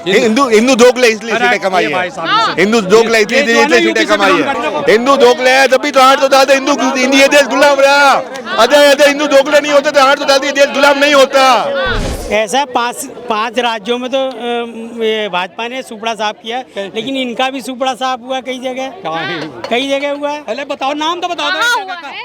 हिंदू हिंदू दोगले इसलिए सीटें कमाई है, हिंदू दोगले इसलिए सीटें कमाई है। हिंदू दोगले है तभी तो हाथ तो डालते, हिंदू ये देश गुलाम रहा। अगर हिंदू दोगले नहीं होते तो हाथ तो डालते, देश गुलाम नहीं होता। ऐसा पांच राज्यों में तो ये भाजपा ने सुपड़ा साफ किया, लेकिन इनका भी सुपड़ा साफ हुआ कई जगह हुआ है। पहले बताओ, नाम तो बताओ।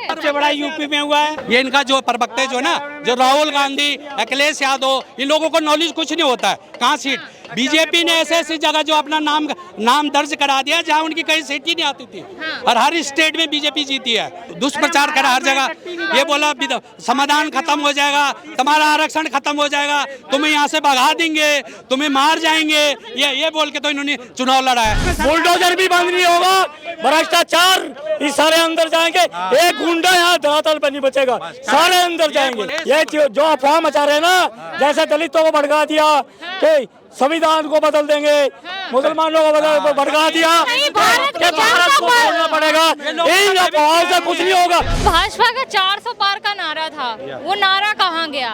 सबसे बड़ा यूपी में हुआ है। ये इनका जो प्रवक्ता जो ना, जो राहुल गांधी, अखिलेश यादव, इन लोगों को नॉलेज कुछ नहीं होता है। कहाँ सीट बीजेपी ने ऐसी जगह जो अपना नाम दर्ज करा दिया जहाँ उनकी कहीं सीट ही नहीं आती थी, और हर स्टेट में बीजेपी जीती है। दुष्प्रचार करा हर जगह, ये बोला समाधान खत्म हो जाएगा, तुम्हारा आरक्षण खत्म हो जाएगा, तुम्हें यहाँ से भगा देंगे, तुम्हें मार जाएंगे, ये बोल के तो इन्होंने चुनाव लड़ा है। बुलडोजर भी बंद नहीं होगा, भ्रष्टाचार ये सारे अंदर जाएंगे। एक गुंडा यहाँ धरातल पर नहीं बचेगा, सारे अंदर जाएंगे। ये जो अफवाह मचा रहे हैं ना, जैसे दलितों को भड़का दिया कि संविधान को बदल देंगे, मुसलमानों को भड़का दिया कि भारत को छोड़ना पड़ेगा, इन अफवाहों से कुछ नहीं होगा। भाजपा का 400 पार का नारा था, वो नारा कहाँ गया,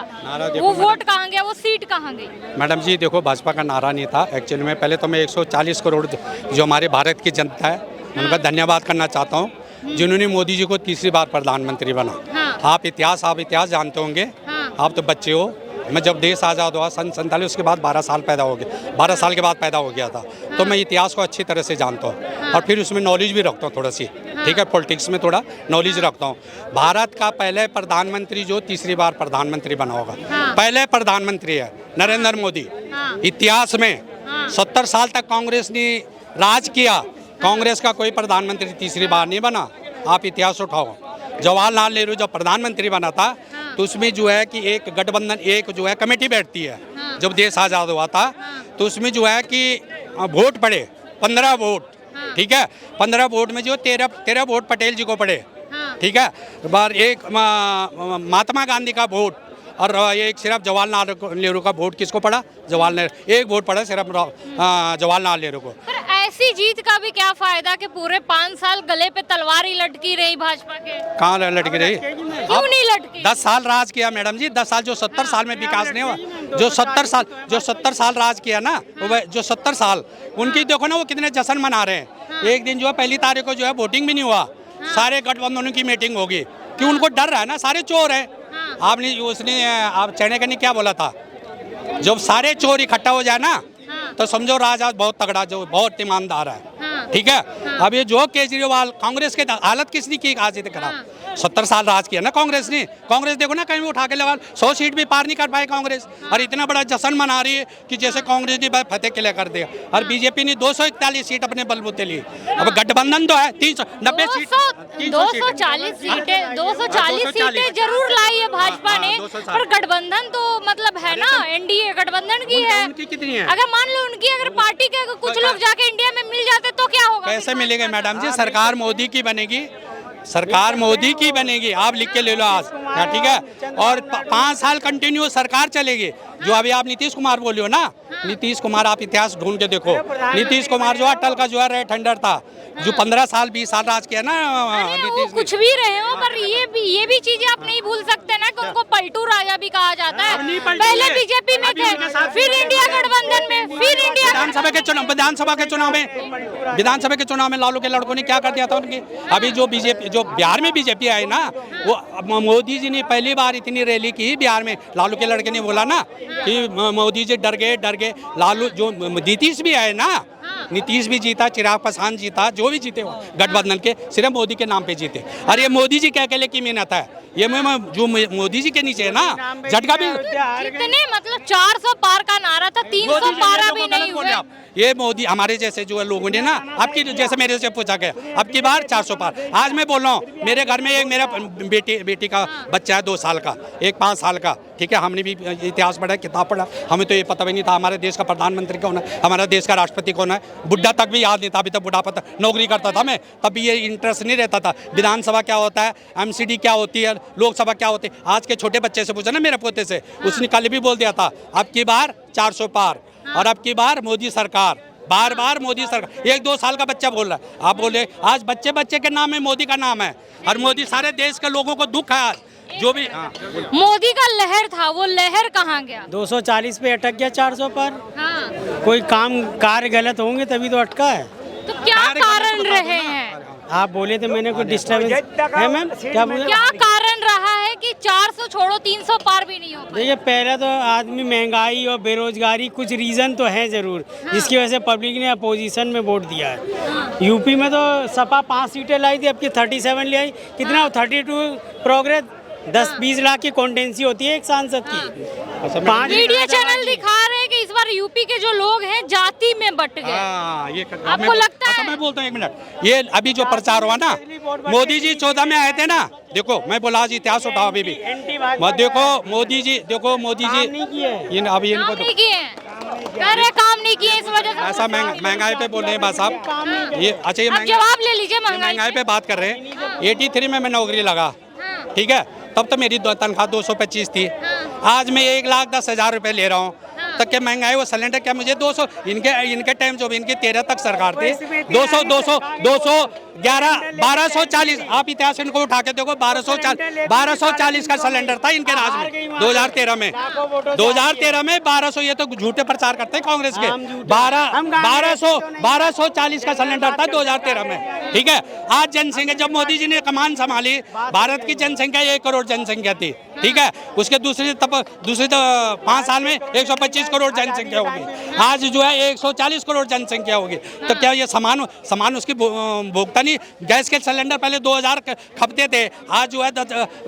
वो वोट कहाँ गया, वो सीट कहाँ गई? मैडम जी देखो, भाजपा का नारा नहीं था एक्चुअली में। पहले तो मैं 140 करोड़ जो हमारे भारत की जनता है उनका धन्यवाद करना चाहता हूँ, जिन्होंने मोदी जी को तीसरी बार प्रधानमंत्री बना। आप इतिहास जानते होंगे, आप तो बच्चे हो। मैं जब देश आज़ाद हुआ सन 47, उसके बाद 12 साल के बाद पैदा हो गया था, तो मैं इतिहास को अच्छी तरह से जानता हूँ, और फिर उसमें नॉलेज भी रखता हूँ थोड़ा सी, ठीक है, पॉलिटिक्स में थोड़ा नॉलेज रखता हूँ। भारत का पहले प्रधानमंत्री जो तीसरी बार प्रधानमंत्री बना होगा, पहले प्रधानमंत्री है नरेंद्र मोदी। इतिहास में 70 साल तक कांग्रेस ने राज किया, कांग्रेस का कोई प्रधानमंत्री तीसरी बार नहीं बना। आप इतिहास उठाओ, जवाहरलाल नेहरू जब प्रधानमंत्री बना था तो उसमें जो है कि एक गठबंधन, एक जो है कमेटी बैठती है। जब देश आज़ाद हुआ था तो उसमें जो है कि वोट पड़े 15 वोट, ठीक है, 15 वोट में जो 13 वोट पटेल जी को पड़े, ठीक है, बार एक महात्मा गांधी का वोट, और एक सिर्फ जवाहरलाल नेहरू का वोट किसको पड़ा? जवाहरलाल नेहरू, एक वोट पड़ा सिर्फ जवाहरलाल नेहरू को। ऐसी जीत का भी क्या फायदा कि पूरे 5 साल गले पे तलवार ही लटकी रही भाजपा के? कहाँ लटकी रही? क्यों नहीं लटकी? 10 साल राज किया मैडम जी, 10 साल, जो 70 साल में विकास नहीं हुआ, जो 70 साल राज किया ना, जो 70 साल उनकी देखो ना, वो कितने जश्न मना रहे हैं। एक दिन जो है 1 तारीख को जो है वोटिंग भी नहीं हुआ, सारे गठबंधनों की मीटिंग होगी, क्यों? उनको डर रहा है ना, सारे चोर है। आप चैने ने क्या बोला था, जब सारे चोर इकट्ठा हो जाए ना तो समझो राजा बहुत तगड़ा, जो बहुत ईमानदार है, ठीक है। अब ये जो केजरीवाल, कांग्रेस के हालत किसने की आज तक खराब? 70 साल राज किया ना कांग्रेस ने। कांग्रेस देखो ना, कहीं भी उठा के लगा 100 सीट भी पार नहीं कर पाए कांग्रेस, और इतना बड़ा जश्न मना रही है कि जैसे कांग्रेस ने फतेह किले कर दिया, और बीजेपी ने 241 सीट अपने बलबूते ली। अब गठबंधन तो है 390 सीट, 240 सीटें जरूर लाई है भाजपा ने, पर गठबंधन तो मतलब है ना, एनडीए गठबंधन की है। कितनी है? अगर मान लो उनकी अगर पार्टी के कुछ लोग जाके इंडिया में मिल जाते तो क्या होगा? कैसे मिलेंगे मैडम जी? सरकार मोदी की बनेगी, सरकार मोदी की बनेगी, आप लिख के ले लो आज, ठीक है, और 5 साल कंटिन्यू सरकार चलेगी। जो अभी आप नीतीश कुमार बोले हो ना, नीतीश कुमार, आप इतिहास ढूंढ के देखो, नीतीश कुमार जो अटल का जो है रेड टेंडर था, जो 15 साल 20 साल राज किया ना नीतीश, कुछ भी रहे हो, पर ये भी चीजें आप नहीं भूल सकते ना कि उनको पलटू राजा भी कहा जाता है। पहले बीजेपी में थे, फिर इंडिया गठबंधन में, फिर इंडिया विधानसभा के चुनाव में लालू के लड़कों ने क्या कर दिया था उनकी। अभी जो बीजेपी, जो बिहार में बीजेपी आई ना, वो मोदी जी ने पहली बार इतनी रैली की बिहार में, लालू के लड़के ने बोला ना कि मोदी जी डर गए। लालू, जो नीतीश भी आए ना, नीतीश भी जीता, चिराग पासवान जीता, जो भी जीते गठबंधन के, सिर्फ मोदी के नाम पे जीते। और ये मोदी जी क्या के लिए की मेहनत है, ये जो मोदी जी के नीचे है ना, झटका भी कितने, मतलब 400 पार का नारा था, 300 पार भी नहीं हुआ। ये मोदी, हमारे जैसे जो लोगों ने ना, आपकी जैसे मेरे से पूछा गया, अब की बार 400 पार। आज मैं बोल रहा हूँ, मेरे घर में एक मेरा बेटी का बच्चा है 2 साल का, एक 5 साल का, ठीक है। हमने भी इतिहास पढ़ा, किताब पढ़ा, हमें तो ये पता भी नहीं था हमारे देश का प्रधानमंत्री कौन है, हमारे देश का राष्ट्रपति कौन है। बुढ़ा तक भी याद नहीं था, अभी तक बुढ़ापा तक नौकरी करता था मैं, तब भी ये इंटरेस्ट नहीं रहता था। विधानसभा क्या होता है, एमसीडी क्या होती है, लोकसभा क्या होती है। आज के छोटे बच्चे से पूछा ना, मेरे पोते से, उसने कल भी बोल दिया था, अब की बार 400 पार, और अब की बार मोदी सरकार, बार मोदी सरकार। 1-2 साल का बच्चा बोल रहा है, आप बोले आज बच्चे के नाम में मोदी का नाम है, और मोदी सारे देश के लोगों को दुख है आज। जो भी मोदी का लहर था, वो लहर कहाँ गया? 240 पे अटक गया 400 पर। हाँ। कोई काम कार्य गलत होंगे तभी तो अटका है। तो क्या कारण रहे हैं? आप बोले तो मैंने कोई डिस्टर्बेंस है मैम, क्या बोले? क्या कारण रहा है कि 400 छोड़ो 300 पार भी नहीं हो पाया? देखिए पहले तो आदमी महंगाई और बेरोजगारी कुछ रीजन तो है जरूर, जिसकी वजह से पब्लिक ने अपोजिशन में वोट दिया है। यूपी में तो सपा 5 सीटें लाई थी, अब की 37 ले आई। कितना 32 प्रोग्रेस, 10-20 लाख की कॉन्टेंसी होती है एक सांसद की। पाँच मीडिया चैनल दिखा रहे हैं कि इस बार यूपी के जो लोग हैं जाति में बट गए। ये आपको लगता है? मैं बोलता हूँ 1 मिनट, ये अभी जो प्रचार हुआ ना, मोदी जी 14 में आए थे ना, देखो मैं बोला आज इतिहास उठाओ अभी भी, देखो मोदी जी नहीं किए। अभी इनको काम नहीं किए हैं, कह रहे काम नहीं किए, इस वजह से ऐसा महंगाई पे बोल रहे हैं बस आप। ये अच्छा, ये आप जवाब ले लीजिए महंगाई पे बात कर रहे हैं। 83 में मैं नौकरी लगा, ठीक है, तब तो मेरी तनख्वाह 225 थी। आज मैं 1,10,000 रुपए ले रहा हूँ। तक के महंगाई वो सिलेंडर क्या मुझे 200, इनके टाइम जो भी इनकी 13 तक सरकार थी, 200 211 1240, आप इतिहास इनको उठा के देखो, 1240 का सिलेंडर था इनके राज में 2013 में। 2013 में 1200, ये तो झूठे प्रचार करते हैं कांग्रेस के। 1240 का सिलेंडर था 2013 में, ठीक है। आज जनसंख्या, जब मोदी जी ने कमान संभाली, भारत की जनसंख्या 1 करोड़ जनसंख्या थी, ठीक है। उसके दूसरे 5 साल में 125 करोड़ जनसंख्या होगी। आज जो है 140 करोड़ जनसंख्या होगी। तो क्या ये समान उसकी भुगतान? गैस के सिलेंडर पहले 2000 खपते थे, आज जो है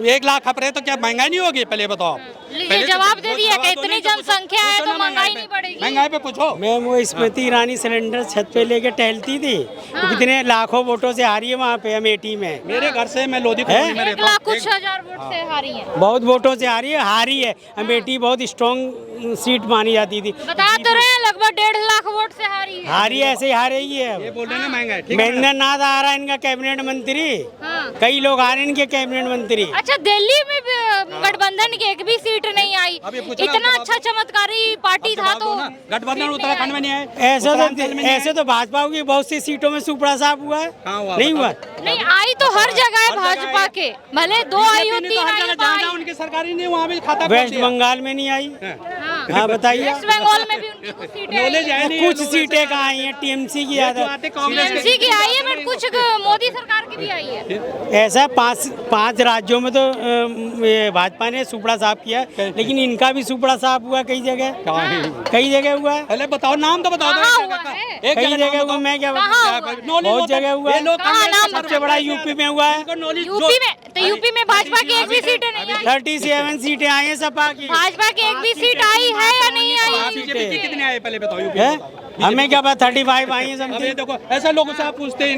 1 लाख खप रहे, तो क्या महंगाई नहीं होगी? पहले बताओ। ये जवाब दे दिया कि इतनी जनसंख्या है तो महंगाई नहीं बढ़ेगी। महंगाई पे पूछो। मैम वो स्मृति ईरानी सिलेंडर छत पे लेके टहलती थी, वो कितने लाखों वोटों से हारी है वहाँ पे अमेठी में। मेरे घर से मैं लोधी कॉलोनी में 1 रहता लाख हूँ। कुछ हजार वोट से हारी है। बहुत वोटों से हारी है। अमेठी बहुत स्ट्रॉन्ग सीट मानी जाती थी। बता तो रहे हैं लगभग 1.5 लाख वोट से हारी है। ऐसे ही हार रही है। ये बोल रहे हैं ना महंगाई, ठीक है। महेंद्र नाथ आ रहा है इनका कैबिनेट मंत्री। हाँ। कई लोग आ रहे हैं इनके कैबिनेट मंत्री। अच्छा, दिल्ली में भी गठबंधन की एक भी सीट नहीं आई। इतना अच्छा चमत्कारी पार्टी था तो गठबंधन उत्तराखंड में नहीं आए। ऐसे तो भाजपा की बहुत सी सीटों में सुपड़ा साहब हुआ है, नहीं हुआ? नहीं आई तो हर जगह है भाजपा के, भले 2 आई हो 3 आई। उनकी सरकारी नहीं, वहाँ भी खाता वेस्ट बंगाल में नहीं आई। हाँ बताइए। वेस्ट बंगाल में भी उनकी कुछ सीटें आई हैं। कुछ सीटें कहाँ आई हैं? टीएमसी की ज्यादा, टीएमसी की आई है, बट कुछ मोदी सरकार की भी आई है। ऐसा 5 राज्यों में तो ये भाजपा ने सुपड़ा साफ किया, लेकिन इनका भी सुपड़ा साफ हुआ कई जगह हुआ है। पहले बताओ, नाम तो बताओ। कहाँ हुआ है? कई जगह हुआ, मैं क्या बताऊं? बहुत जगह हुआ है। सबसे बड़ा यूपी में हुआ है। यूपी में तो यूपी में भाजपा की एक भी सीट नहीं आई। 37 सीटें आई हैं सपा की। भाजपा की एक भी सीट आई है या नहीं आई? बीजेपी कितने आए पहले बताओ? यूपी है? हमें क्या पता, 35 आई है अभी समथिंग। देखो, ऐसे लोगों से आप पूछते हैं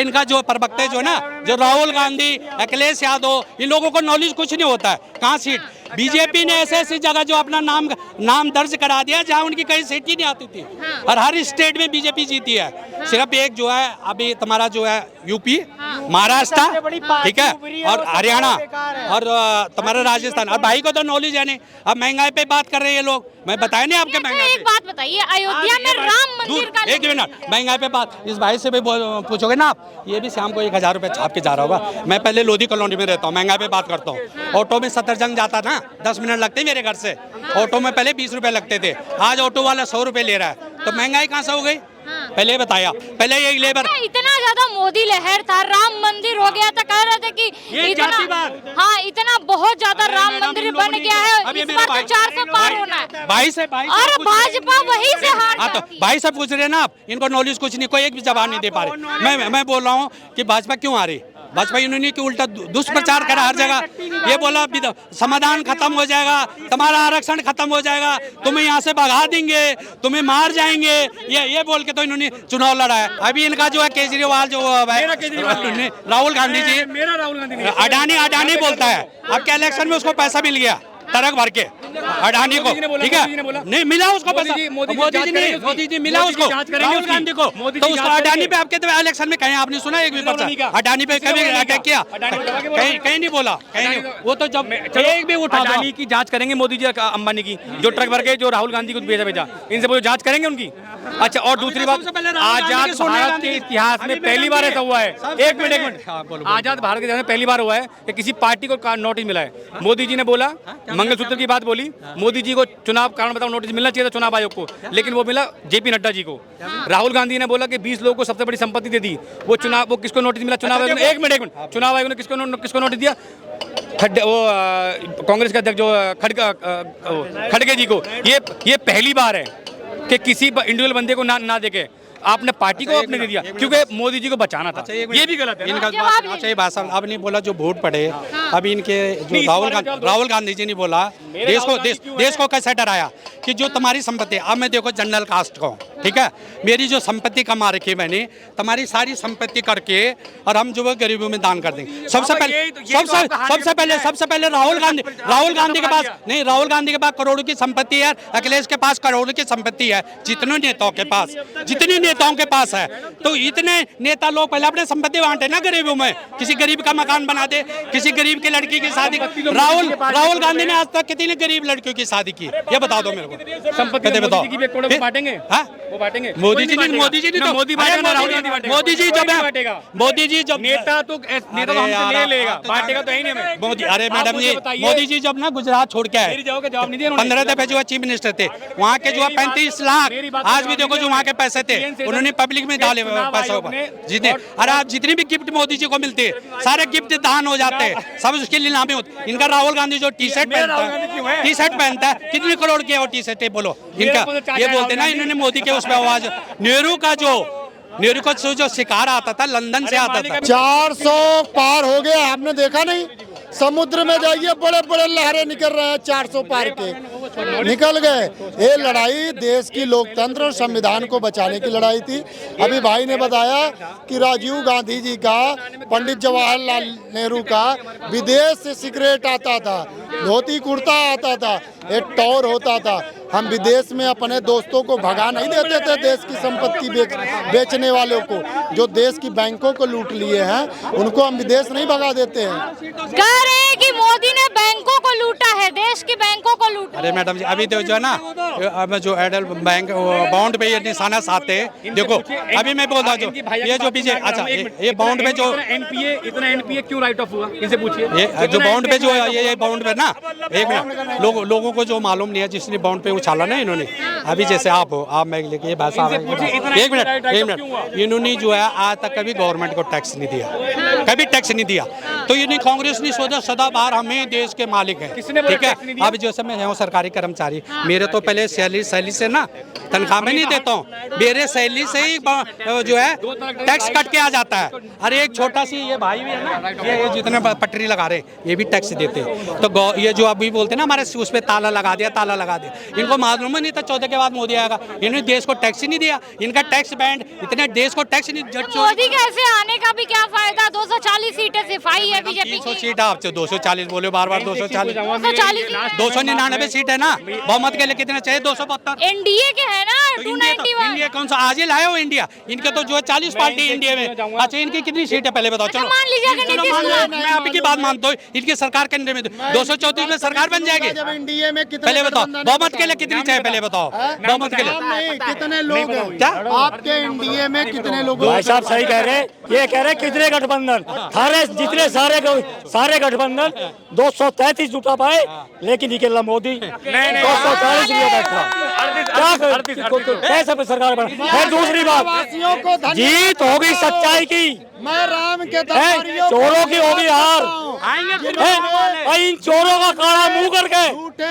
इनका जो प्रवक्ता जो है ना, जो राहुल गांधी, अखिलेश यादव, इन लोगों को नॉलेज कुछ नहीं होता है। कहाँ सीट? बीजेपी ने ऐसी जगह जो अपना नाम दर्ज करा दिया जहाँ उनकी कहीं सीट ही नहीं आती थी, और हर स्टेट में बीजेपी जीती है। सिर्फ एक जो है अभी तुम्हारा जो है यूपी, महाराष्ट्र, ठीक है, और हरियाणा, और तुम्हारा राजस्थान। और भाई को तो नॉलेज है नहीं। अब महंगाई पे बात कर रहे हैं ये लोग, मैं बताया नहीं आपके महंगाई एक बात बताइए, अयोध्या में राम मंदिर का 1 मिनट महंगाई पे बात इस भाई से भी पूछोगे ना आप, ये भी शाम को 1000 रुपए छाप के जा रहा होगा। मैं पहले लोधी कॉलोनी में रहता हूँ, महंगाई पे बात करता हूँ। ऑटो में सफरजंग जाता था, 10 मिनट लगते मेरे घर से। ऑटो में पहले 20 रुपए लगते थे, आज ऑटो वाला 100 रुपए ले रहा है। तो महंगाई कहाँ से हो गई? पहले बताया। पहले ये लेबर इतना ज्यादा मोदी लहर था, राम मंदिर हो गया था, कह रहे थे कि इतना बहुत ज्यादा राम मंदिर बन गया है, इस बार तो 400 पार होना है। भाई से और भाजपा वही से हार हाँ, तो भाई से पूछ रहे हैं ना आप, इनको नॉलेज कुछ नहीं, कोई एक भी जवाब नहीं दे पा रहे। मैं बोल रहा हूँ कि भाजपा क्यों आ रही? भाजपा इन्होंने की उल्टा दुष्प्रचार करा हर जगह। ये बोला समाधान खत्म हो जाएगा, तुम्हारा आरक्षण खत्म हो जाएगा, तुम्हें यहाँ से भगा देंगे, तुम्हें मार जाएंगे, ये बोल के तो इन्होंने चुनाव लड़ा है। अभी इनका जो है केजरीवाल जो है राहुल गांधी जी, अडानी बोलता है। अब क्या इलेक्शन में उसको पैसा मिल गया ट्रक भर के, अडानी को, ठीक है, नहीं मिला उसको पैसा, मोदी जी मिला उसको, राहुल गांधी को, तो उसको अडानी पे आपके इलेक्शन में कहीं आपने सुना एक भी पर्चा अडानी पे कभी अटैक किया? कहीं नहीं बोला, कहीं नहीं। वो तो जब एक भी उठा अडानी की जांच करेंगे मोदी जी, अंबानी की, जो ट्रक भर के जो राहुल गांधी को भेजा इनसे वो जांच करेंगे उनकी। अच्छा, और दूसरी बात, आजाद भारत के इतिहास में पहली बार ऐसा हुआ है, एक मिनट, आजाद भारत के इतिहास में पहली बार हुआ है कि किसी पार्टी को नोटिस मिला है। मोदी जी ने बोला, मंगलसूत्र की बात बोली, मोदी जी को चुनाव कारण बताओ नोटिस मिलना चाहिए था चुनाव आयोग को, लेकिन वो मिला जेपी नड्डा जी को। राहुल गांधी ने बोला कि 20 लोगों को सबसे बड़ी संपत्ति दे दी, वो किसको नोटिस मिला? चुनाव आयोग ने, एक मिनट, चुनाव आयोग ने किसको नोटिस दिया? वो कांग्रेस के अध्यक्ष जो खड़गे जी को। ये पहली बार है कि किसी इंडिविजुअल बंदे को ना देके आपने पार्टी को अपने दे दिया, क्योंकि मोदी जी को बचाना था। ये भी गलत है इनका। अच्छा, ये बात अब नहीं बोला जो वोट पड़े, अभी इनके जो राहुल गांधी जी ने बोला देश को कैसे डराया कि जो तुम्हारी संपत्ति, अब मैं देखो जनरल कास्ट को, ठीक है, मेरी जो संपत्ति कमा रखी है मैंने, तुम्हारी सारी संपत्ति करके और हम जो है गरीबों में दान कर देंगे। सबसे पहले राहुल गांधी के पास नहीं, राहुल गांधी के पास करोड़ों की संपत्ति है, अखिलेश के पास करोड़ों की संपत्ति है, जितने नेताओं के पास, जितने नेताओं के पास है, तो इतने नेता लोग पहले अपने संपत्ति बांटे ना गरीबों में, किसी गरीब का मकान बना दे, किसी गरीब की लड़की की शादी। राहुल गांधी ने आज तक कितनी गरीब लड़कियों की शादी की, ये बता दो मेरे को। संपत्ति बताओ, बांटेंगे, वो बांटेंगे। मोदी जी जब नेता तो हमसे ले लेगा, बांटेगा तो है नहीं हमें। मोदी, अरे मैडम जी, मोदी जी जब ना गुजरात छोड़ के आए, 15 दफे जो चीफ मिनिस्टर थे, वहाँ के जो 35 लाख, आज भी देखो जो वहाँ के पैसे थे उन्होंने पब्लिक में डाले पैसों पर जितने। अरे आप जितने भी गिफ्ट मोदी जी को मिलते सारे गिफ्ट दान हो जाते हैं, सब उसके लिए नामे होते। इनका राहुल गांधी जो टी शर्ट पहनता है, कितने करोड़ की है वो टी शर्ट है? बोलो इनका, ये बोलते ना इन्होंने मोदी के उसमें आवाज, नेहरू को जो शिकार आता था लंदन से आता था। 400 पार हो गया, आपने देखा नहीं? समुद्र में जाइए, बड़े बड़े लहरें निकल रहे हैं, 400 पार के निकल गए। ये लड़ाई देश की लोकतंत्र और संविधान को बचाने की लड़ाई थी। अभी भाई ने बताया कि राजीव गांधी जी का, पंडित जवाहरलाल नेहरू का विदेश से सिगरेट आता था, धोती कुर्ता आता था, एक टॉर होता था। हम विदेश में अपने दोस्तों को भगा नहीं देते थे, देश की संपत्ति बेचने वालों को, जो देश की बैंकों को लूट लिए हैं, उनको हम विदेश नहीं भगा देते हैं। कह रहे हैं कि मोदी ने बैंकों को लूटा है, देश की बैंकों को लूटा। अरे मैडम जी, अभी तो जो है ना, अब जो एडल बैंक बाउंड पे ये निशाना साधते हैं, देखो अभी मैं बोल रहा हूँ ये जो पीछे, अच्छा ये बाउंड पे जो इतना एनपीए क्यों राइट ऑफ हुआ, इनसे पूछिए। ये जो बाउंड पे जो ये बाउंड पे ना, एक मिनट, लोगों को जो मालूम नहीं है, जिसने बाउंड पे उछाला ना इन्होंने, अभी जैसे आप हो, आप मैं लेके भाषा, एक मिनट, इन्होंने जो है आज तक कभी गवर्नमेंट को टैक्स नहीं दिया, कभी टैक्स नहीं दिया। तो इन्हें कांग्रेस ने सोचा सदाबहार हमें देश के मालिक हैं, ठीक है। अब जैसे मैं हूँ सरकारी कर्मचारी, मेरे तो पहले सैलरी से ना तनख्वाह में नहीं देता हूँ, मेरे सैलरी से ही जो है टैक्स कट के आ जाता है। अरे एक छोटा सी ये भाई भी है ना, ये जितने पटरी लगा रहे ये भी टैक्स देते हैं। तो ये जो अभी बोलते हैं ना हमारे उस पर ताला लगा दिया, इनको मालूम ही नहीं था 14 के बाद मोदी आएगा। इन्होंने देश को टैक्स ही नहीं दिया, इनका टैक्स बैंड, इतने देश को टैक्स नहीं। मोदी कैसे आने का भी क्या फायदा? 240 सीटें सिफाई है बीजेपी की। सीट आप 240 बोले बार 240, 299 सीट है ना, बहुमत के लिए कितने चाहिए? 272 एनडीए के है ना, 291। इंडिया कौन सा आज ही लाए हो इंडिया? इनके तो जो है 40 पार्टी इंडिया में। अच्छा, इनकी कितनी सीट है पहले बताओ? चलो मान लीजिए, मैं आपकी बात मानता हूँ, इनकी सरकार के अंदर में 234 में सरकार बन जाएगी। इंडिया में पहले बताओ बहुमत के लिए कितनी चाहिए, पहले बताओ बहुमत के लिए कितने लोग हैं? क्या आपके इंडिया में कितने लोग? भाई साहब सही कह रहे हैं, ये कह रहे हैं कितने गठबंधन, जितने सारे गठबंधन 233 जुटा पाए, लेकिन निकला मोदी 240 कैसे सरकार बना। फिर दूसरी बात, जीत होगी सच्चाई की, मैं राम के दरबारियों चोरों की होगी हार। इन चोरों का काला मुंह करके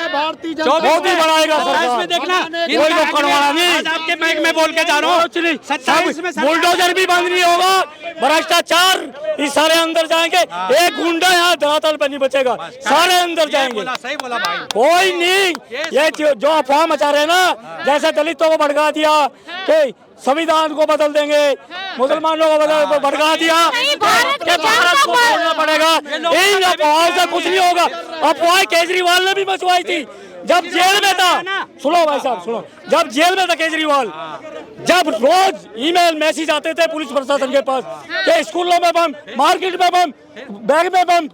भारतीय जनता मोदी बनाएगा सरकार में। देखना कोई लोग करवाना नहीं, आपके बैंक में बोल के जा रहा हूँ, बुलडोजर भी बंद नहीं होगा, भ्रष्टाचार इस सारे अंदर जाएंगे, एक गुंडा यहाँ धरातल पर नहीं बचेगा, सारे अंदर जाएंगे। सही बोला भाई, कोई नहीं। ये जो अफवाह मचा रहे ना, जैसे दलितों को भड़का दिया कि संविधान को बदल देंगे, मुसलमानों को भड़का दिया कि भारत को छोड़ना पड़ेगा, इन अफवाहों से कुछ नहीं होगा। अफवाह केजरीवाल ने भी मचवाई थी, जब जेल में था, सुनो भाई साहब सुनो, जब जेल में था केजरीवाल, जब रोज ईमेल मैसेज आते थे पुलिस प्रशासन के पास कि स्कूलों में बम, मार्केट में बम, बैग में बम,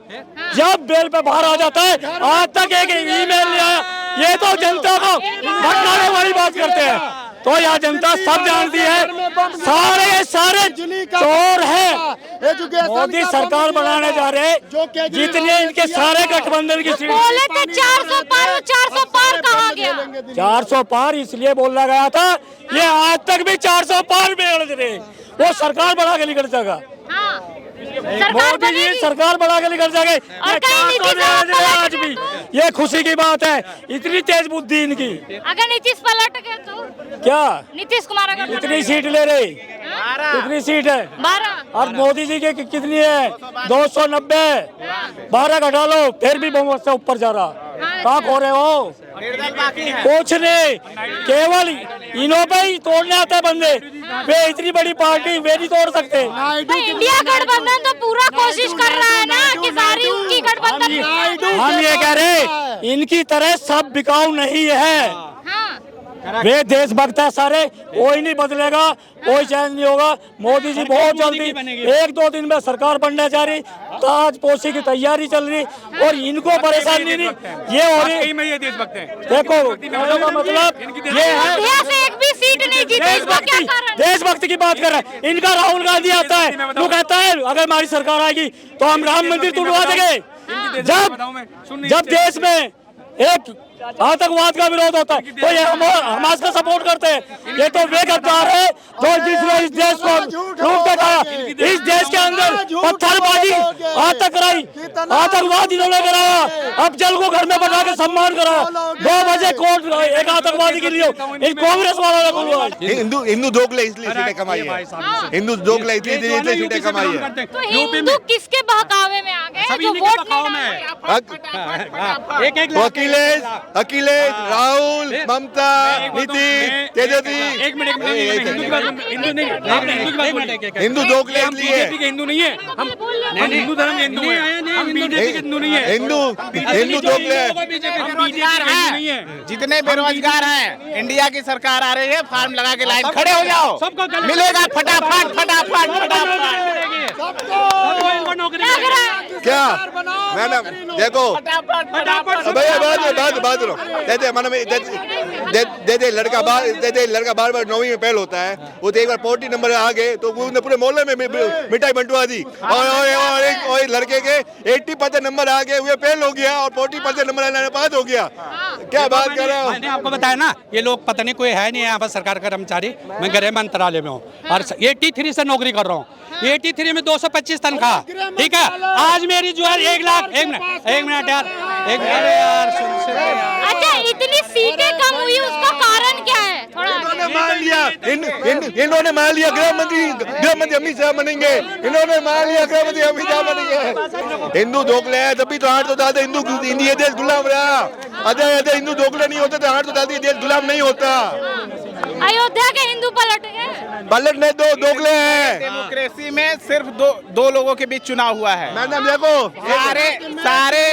जब बेल पे बाहर आ जाता है आज तक एक ईमेल नहीं आया। ये तो जनता को भटकाने वाली बात करते हैं। तो यह जनता सब जानती है, सारे चोर है। मोदी सरकार बनाने जा रहे, जितने इनके सारे गठबंधन की सीट, बोले थे 400 पार, 400 पार कहाँ गया? 400 पार इसलिए बोला गया था, ये आज तक भी 400 पार में अड़ रहे। वो सरकार बना के निकल जाएगा, मोदी जी सरकार बना के निकल जाएंगे। आज भी ये खुशी की बात है, इतनी तेज बुद्धि इनकी। अगर नीतीश पलट गए तो क्या नीतीश कुमार अगर कितनी सीट ले रही, कितनी सीट है 12, और मोदी जी की कितनी है 290, 12 घटा लो फिर भी बहुमत से ऊपर जा रहा। कहाँ खो रहे हो? कुछ नहीं, केवल इन्हों पे ही तोड़ने आते हैं बंदे। वे इतनी बड़ी पार्टी वे नहीं तोड़ सकते। इंडिया गठबंधन तो पूरा कोशिश कर रहा है ना कि सारी उनकी गठबंधन। हम ये कह रहे इनकी तरह सब बिकाऊ नहीं है, वे देशभक्त है सारे, कोई नहीं बदलेगा, कोई चेंज नहीं होगा। मोदी जी बहुत जल्दी 1-2 दिन में सरकार बनने जा रही, ताजपोशी की तैयारी चल रही और इनको परेशानी नहीं ये हो रही। देशभक्त है, देखो मतलब ये है, एक भी सीट नहीं जीती। देशभक्त की बात कर रहे हैं। इनका राहुल गांधी आता है, वो कहता है अगर हमारी सरकार आएगी तो हम राम मंदिर तुड़वा देंगे। जब देश में एक आतंकवाद का विरोध होता है तो ये हमास का सपोर्ट करते हैं। ये तो वे गद्दार है जो जिसने इस देश को लूट दिखाया, इस देश के अंदर पत्थरबाजी आतंकवाद इन्होंने कराया। अब जल को घर में बना के सम्मान कराया। 2 बजे कोर्ट एक आतंकवादी के लिए इन कांग्रेस वालों ने बोला हिंदू दोगले इसलिए सीटें कमाई है, हिंदू दोगले इसलिए सीटें कमाई है। तो हिंदू किसके बहकावे में आ गए जो वोट अखिलेश, राहुल, ममता, नीतीश, तेजस्वी। हिंदू दोगले इसलिए, हिंदू नहीं है हम, हिंदू धर्म के हिंदू हैं, हम बीजेपी के हिंदू नहीं है। हिंदू दोगले है। जितने बेरोजगार हैं, इंडिया की सरकार आ रही है, फार्म लगा के लाइन खड़े हो जाओ, मिलेगा फटाफट फटाफट फटाफट। क्या मैडम देखो भैया लड़का बार 9वीं में फेल होता है, वो तो एक बार 40 नंबर आ गए तो वो पूरे मोहल्ले में मिठाई बंटवा दी और लड़के के 80% नंबर आ गए, वो फेल हो गया और 40% नंबर पास हो गया। क्या बात कर रहे हो? मैंने आपको बताया ना, ये लोग पता नहीं कोई है नहीं यहाँ पर सरकार कर्मचारी। मैं गृह मंत्रालय में हूँ और 83 से नौकरी कर रहा हूँ। 83 में 225 तनख्वाह, ठीक है। आज मेरी जो है 1 लाख, एक मिनट यार। अच्छा, इतनी सीटें कम हुई उसका कारण क्या है? इन्होंने मान लिया गृह मंत्री अमित शाह बनेंगे। इन्होंने मान लिया गृह मंत्री अमित शाह बनेंगे। हिंदू दोगले हैं तभी तो 8 तो डालते, हिंदू ये देश गुलाम रहा। अजय हिंदू दोगले नहीं होते तो 8 तो डालते, देश गुलाम नहीं होता। अयोध्या के हिंदू पलट गए, पलटने दो, दोगले हैं। डेमोक्रेसी में सिर्फ दो लोगों के बीच चुनाव हुआ है। मैडम देखो सारे